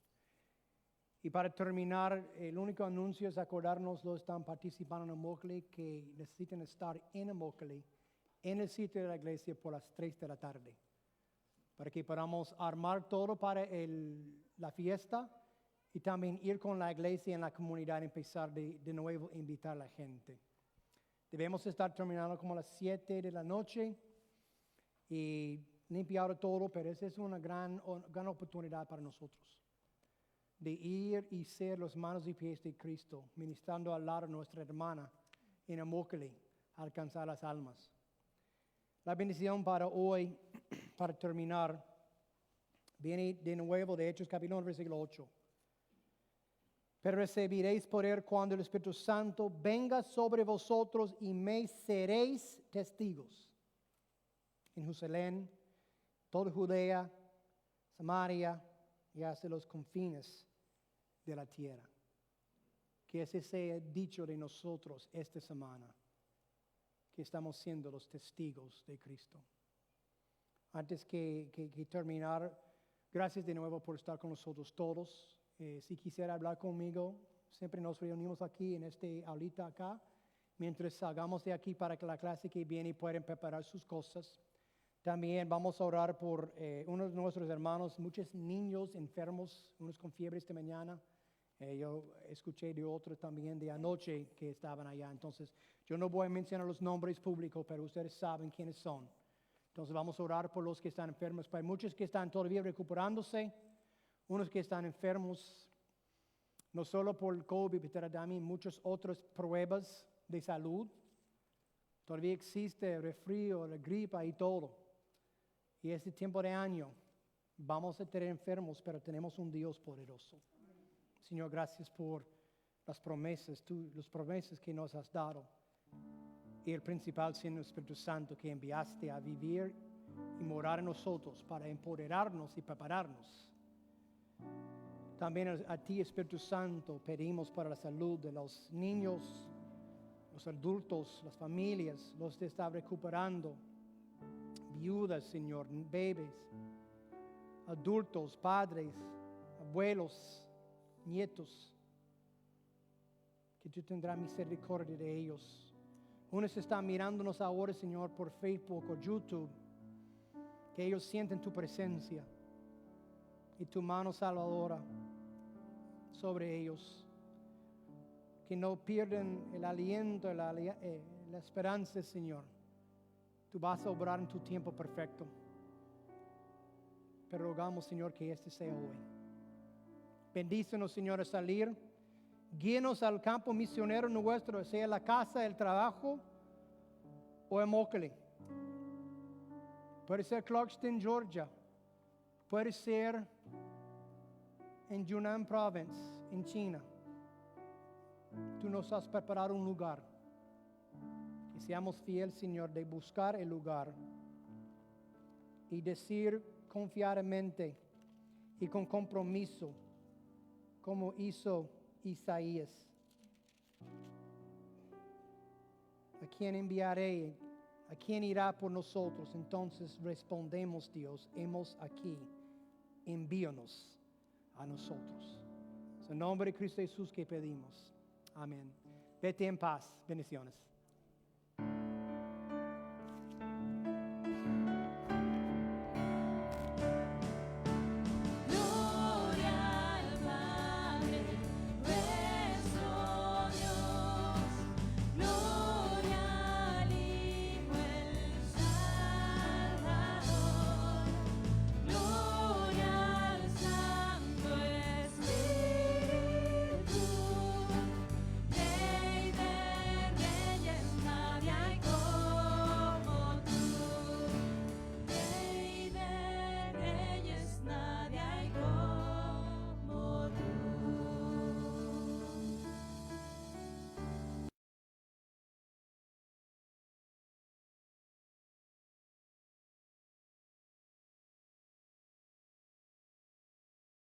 Y para terminar, el único anuncio es acordarnos los que están participando en Immokalee que necesitan estar en Immokalee, en el sitio de la iglesia por las 3 de la tarde, para que podamos armar todo para la fiesta y también ir con la iglesia en la comunidad y empezar de nuevo a invitar a la gente. Debemos estar terminando como a las 7 de la noche y limpiar todo, pero esa es una gran oportunidad para nosotros de ir y ser los manos y pies de Cristo, ministrando al lado de nuestra hermana en Immokalee, alcanzar las almas. La bendición para hoy, para terminar, viene de nuevo de Hechos capítulo 1, versículo 8. Pero recibiréis poder cuando el Espíritu Santo venga sobre vosotros y me seréis testigos en Jerusalén, toda Judea, Samaria y hasta los confines de la tierra. Que ese sea dicho de nosotros esta semana, que estamos siendo los testigos de Cristo. Antes que terminar, gracias de nuevo por estar con nosotros todos. Si quisiera hablar conmigo, siempre nos reunimos aquí en este aulita acá, mientras salgamos de aquí para que la clase que viene puedan preparar sus cosas. También vamos a orar por uno de nuestros hermanos, muchos niños enfermos, unos con fiebre esta mañana. Yo escuché de otros también de anoche que estaban allá. Entonces, yo no voy a mencionar los nombres públicos, pero ustedes saben quiénes son. Entonces, vamos a orar por los que están enfermos. Pero hay muchos que están todavía recuperándose, unos que están enfermos, no solo por el COVID, pero también muchas otras pruebas de salud. Todavía existe el resfrío, la gripa y todo. Y este tiempo de año vamos a tener enfermos, pero tenemos un Dios poderoso. Señor, gracias por las promesas que nos has dado. Y el principal siendo el Espíritu Santo que enviaste a vivir y morar en nosotros para empoderarnos y prepararnos. También a ti, Espíritu Santo, pedimos para la salud de los niños, los adultos, las familias, los que están recuperando, viudas, Señor, bebés, adultos, padres, abuelos, nietos, que tú tendrás misericordia de ellos. Unos están mirándonos ahora, Señor, por Facebook o YouTube, que ellos sienten tu presencia y tu mano salvadora sobre ellos, que no pierden el aliento, la esperanza, Señor. Tú vas a obrar en tu tiempo perfecto. Pero rogamos, Señor, que este sea hoy. Bendícenos, Señor, a salir. Guíenos al campo misionero nuestro, sea la casa, el trabajo o Immokalee. Puede ser Clarkston, Georgia. Puede ser en Yunnan Province, en China. Tú nos has preparado un lugar. Que seamos fieles, Señor, de buscar el lugar y decir confiadamente y con compromiso, como hizo Isaías: ¿a quién enviaré? ¿A quién irá por nosotros? Entonces respondemos, Dios, hemos aquí, envíanos a nosotros. En el nombre de Cristo Jesús que pedimos. Amén. Vete en paz. Bendiciones.